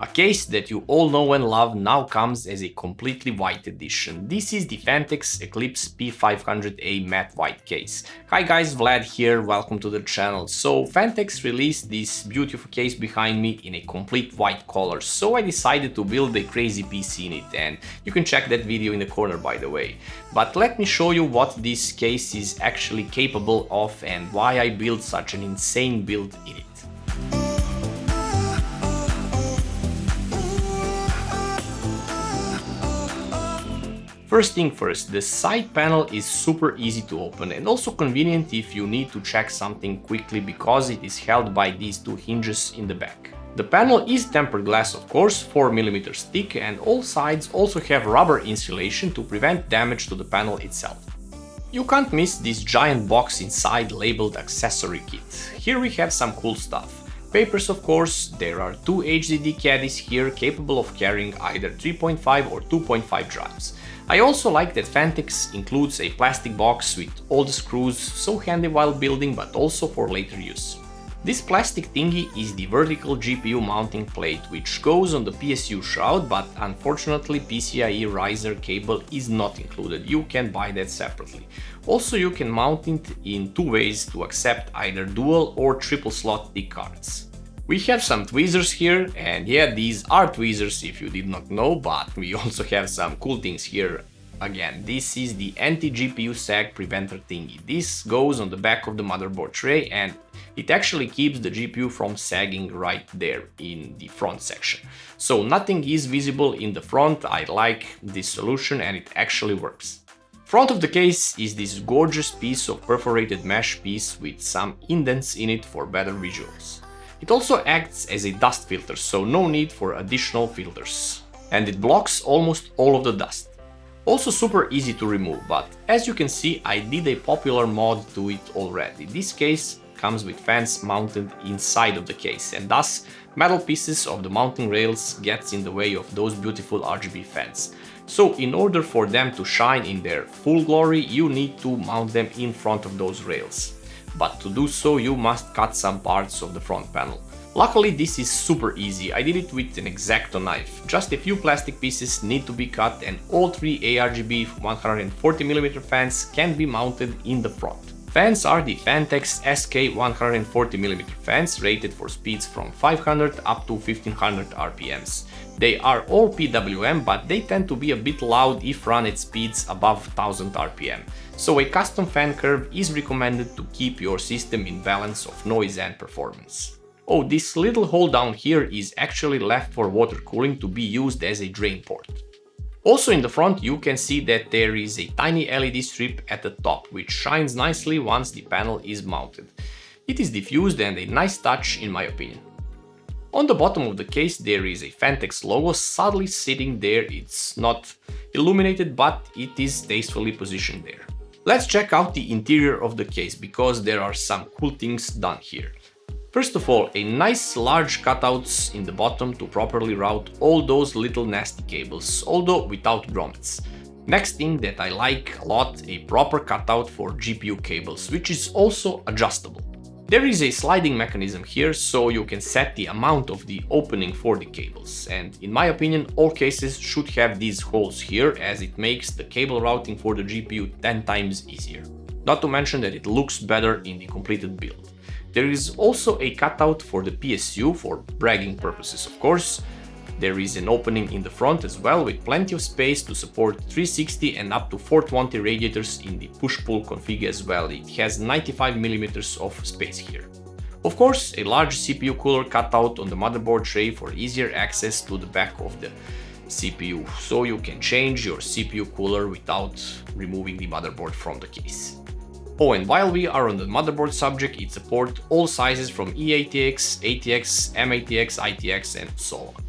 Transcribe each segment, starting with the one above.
A case that you all know and love now comes as a completely white edition. This is the Phanteks P500A Matte White case. Hi guys, Vlad here, welcome to the channel. So Phanteks released this beautiful case behind me in a complete white color, so I decided to build a crazy PC in it, and you can check that video in the corner by the way. But let me show you what this case is actually capable of and why I built such an insane build in it. First thing first, the side panel is super easy to open and also convenient if you need to check something quickly because it is held by these two hinges in the back. The panel is tempered glass of course, 4mm thick, and all sides also have rubber insulation to prevent damage to the panel itself. You can't miss this giant box inside labeled Accessory Kit. Here we have some cool stuff. Papers of course, there are two HDD caddies here capable of carrying either 3.5 or 2.5 drives. I also like that Phanteks includes a plastic box with all the screws, so handy while building but also for later use. This plastic thingy is the vertical GPU mounting plate which goes on the Psu Shroud, but unfortunately PCIe riser cable is not included, you can buy that separately. Also you can mount it in two ways to accept either dual or triple slot TIC cards. We have some tweezers here, and yeah, these are tweezers if you did not know, but we also have some cool things here. Again, this is the anti-GPU Sag Preventer thingy. This goes on the back of the motherboard tray and it actually keeps the GPU from sagging right there in the front section. So nothing is visible in the front. I like this solution and it actually works. Front of the case is this gorgeous piece of perforated mesh piece with some indents in it for better visuals. It also acts as a dust filter, so no need for additional filters. And it blocks almost all of the dust. Also super easy to remove, but as you can see I did a popular mod to it already. This case comes with fans mounted inside of the case, and thus metal pieces of the mounting rails gets in the way of those beautiful RGB fans. So in order for them to shine in their full glory, you need to mount them in front of those rails. But to do so you must cut some parts of the front panel. Luckily this is super easy, I did it with an X-Acto knife. Just a few plastic pieces need to be cut and all three ARGB 140mm fans can be mounted in the front. Fans are the Phanteks SK 140mm fans rated for speeds from 500 up to 1500 RPMs. They are all PWM, but they tend to be a bit loud if run at speeds above 1000 RPM. So a custom fan curve is recommended to keep your system in balance of noise and performance. Oh, this little hole down here is actually left for water cooling to be used as a drain port. Also in the front you can see that there is a tiny LED strip at the top which shines nicely once the panel is mounted. It is diffused and a nice touch in my opinion. On the bottom of the case there is a Phanteks logo subtly sitting there. It's not illuminated but it is tastefully positioned there. Let's check out the interior of the case because there are some cool things done here. First of all, a nice large cutouts in the bottom to properly route all those little nasty cables, although without grommets. Next thing that I like a lot, a proper cutout for GPU cables, which is also adjustable. There is a sliding mechanism here, so you can set the amount of the opening for the cables, and in my opinion all cases should have these holes here as it makes the cable routing for the GPU 10 times easier. Not to mention that it looks better in the completed build. There is also a cutout for the PSU for bragging purposes of course. There is an opening in the front as well with plenty of space to support 360 and up to 420 radiators in the push-pull config as well. It has 95mm of space here. Of course, a large CPU cooler cutout on the motherboard tray for easier access to the back of the CPU, so you can change your CPU cooler without removing the motherboard from the case. Oh, and while we are on the motherboard subject, it supports all sizes from eATX, ATX, M-ATX, ITX and so on.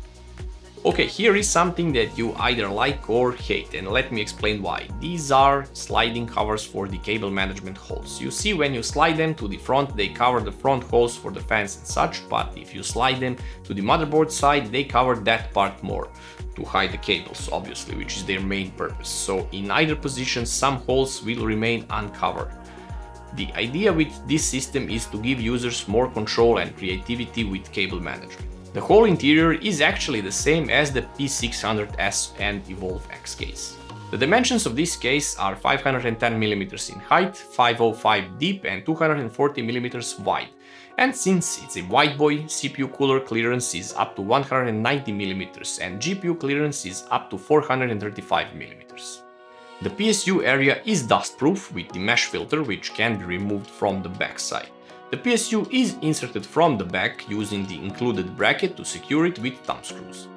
Okay, here is something that you either like or hate, and let me explain why. These are sliding covers for the cable management holes. You see, when you slide them to the front, they cover the front holes for the fans and such, but if you slide them to the motherboard side, they cover that part more, to hide the cables, obviously, which is their main purpose. So in either position, some holes will remain uncovered. The idea with this system is to give users more control and creativity with cable management. The whole interior is actually the same as the P600S and Evolve X case. The dimensions of this case are 510mm in height, 505 deep and 240mm wide. And since it's a wide boy, CPU cooler clearance is up to 190mm and GPU clearance is up to 435mm. The PSU area is dust-proof with the mesh filter, which can be removed from the back side. The PSU is inserted from the back using the included bracket to secure it with thumb screws.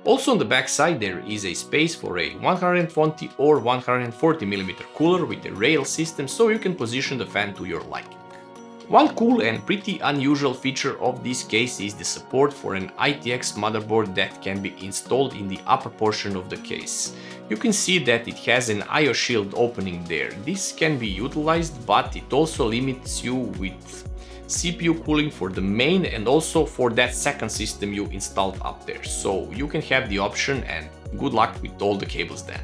Also on the back side there is a space for a 120 or 140mm cooler with a rail system, so you can position the fan to your liking. One cool and pretty unusual feature of this case is the support for an ITX motherboard that can be installed in the upper portion of the case. You can see that it has an IO shield opening there. This can be utilized, but it also limits you with CPU cooling for the main and also for that second system you installed up there. So you can have the option, and good luck with all the cables then.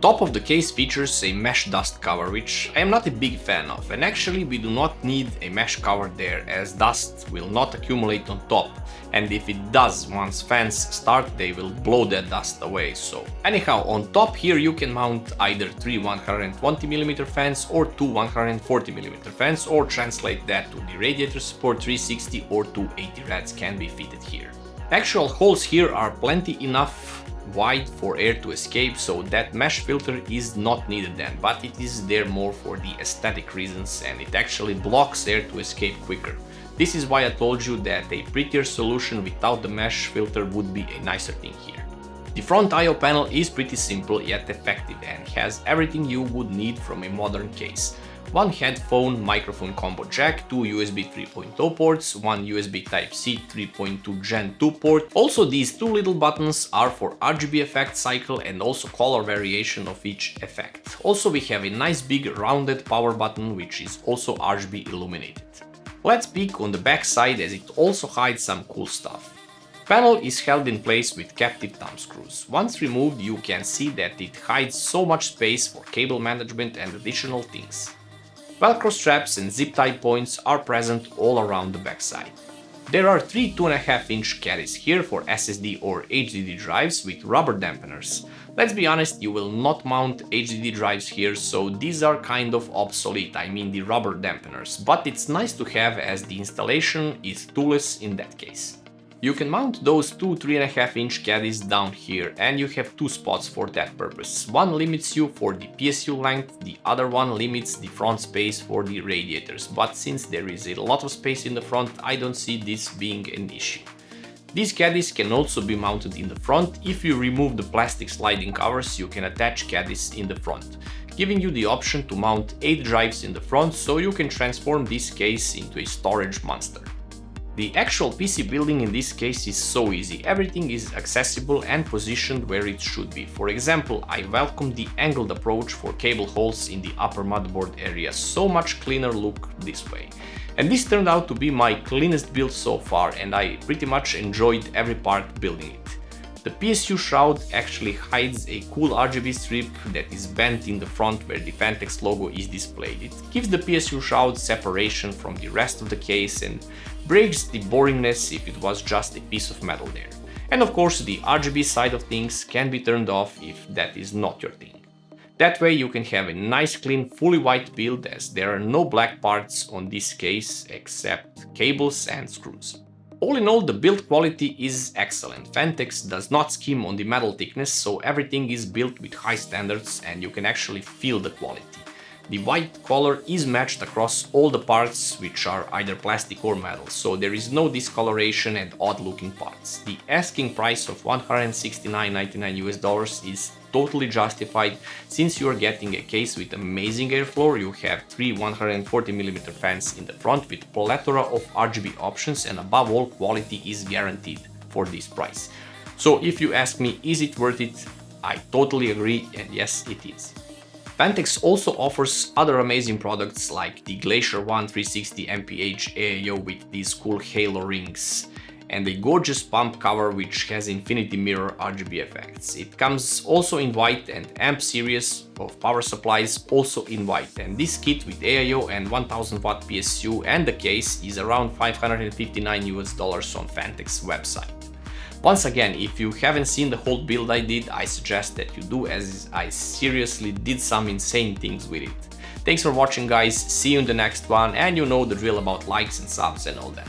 Top of the case features a mesh dust cover, which I am not a big fan of, and actually we do not need a mesh cover there, as dust will not accumulate on top, and if it does once fans start they will blow that dust away. So anyhow, on top here you can mount either 3 120mm fans or 2 140mm fans, or translate that to the radiator support 360 or 280 rads can be fitted here. Actual holes here are plenty enough wide for air to escape, so that mesh filter is not needed then, but it is there more for the aesthetic reasons, and it actually blocks air to escape quicker. This is why I told you that a prettier solution without the mesh filter would be a nicer thing here. The front I/O panel is pretty simple yet effective and has everything you would need from a modern case. One headphone microphone combo jack, 2 USB 3.0 ports, 1 USB Type-C 3.2 Gen 2 port. Also, these two little buttons are for RGB effect cycle and also color variation of each effect. Also, we have a nice big rounded power button which is also RGB illuminated. Let's peek on the back side, as it also hides some cool stuff. Panel is held in place with captive thumb screws. Once removed, you can see that it hides so much space for cable management and additional things. Velcro straps and zip tie points are present all around the backside. There are 3 2.5-inch caddies here for SSD or HDD drives with rubber dampeners. Let's be honest, you will not mount HDD drives here, so these are kind of obsolete, I mean the rubber dampeners, but it's nice to have as the installation is toolless in that case. You can mount those 2 3.5-inch caddies down here, and you have 2 spots for that purpose. One limits you for the PSU length, the other one limits the front space for the radiators, but since there is a lot of space in the front, I don't see this being an issue. These caddies can also be mounted in the front. If you remove the plastic sliding covers, you can attach caddies in the front, giving you the option to mount 8 drives in the front, so you can transform this case into a storage monster. The actual PC building in this case is so easy. Everything is accessible and positioned where it should be. For example, I welcome the angled approach for cable holes in the upper motherboard area. So much cleaner look this way. And this turned out to be my cleanest build so far, and I pretty much enjoyed every part building it. The Psu Shroud actually hides a cool RGB strip that is bent in the front where the Phanteks logo is displayed. It gives the Psu Shroud separation from the rest of the case and breaks the boringness if it was just a piece of metal there. And of course, the RGB side of things can be turned off if that is not your thing. That way you can have a nice clean fully white build, as there are no black parts on this case except cables and screws. All in all, the build quality is excellent. Phanteks does not skim on the metal thickness, so everything is built with high standards and you can actually feel the quality. The white color is matched across all the parts, which are either plastic or metal, so there is no discoloration and odd looking parts. The asking price of $169.99 is totally justified, since you are getting a case with amazing airflow. You have 3 140mm fans in the front with plethora of RGB options, and above all, quality is guaranteed for this price. So if you ask me, is it worth it? I totally agree, and yes, it is. Phanteks also offers other amazing products like the Glacier 1 360 mph AIO with these cool halo rings, and a gorgeous pump cover which has infinity mirror RGB effects. It comes also in white, and amp series of power supplies also in white, and this kit with AIO and 1000 watt PSU and the case is around $559 on Phanteks website. Once again, if you haven't seen the whole build I did, I suggest that you do, as I seriously did some insane things with it. Thanks for watching guys, see you in the next one, and you know the drill about likes and subs and all that.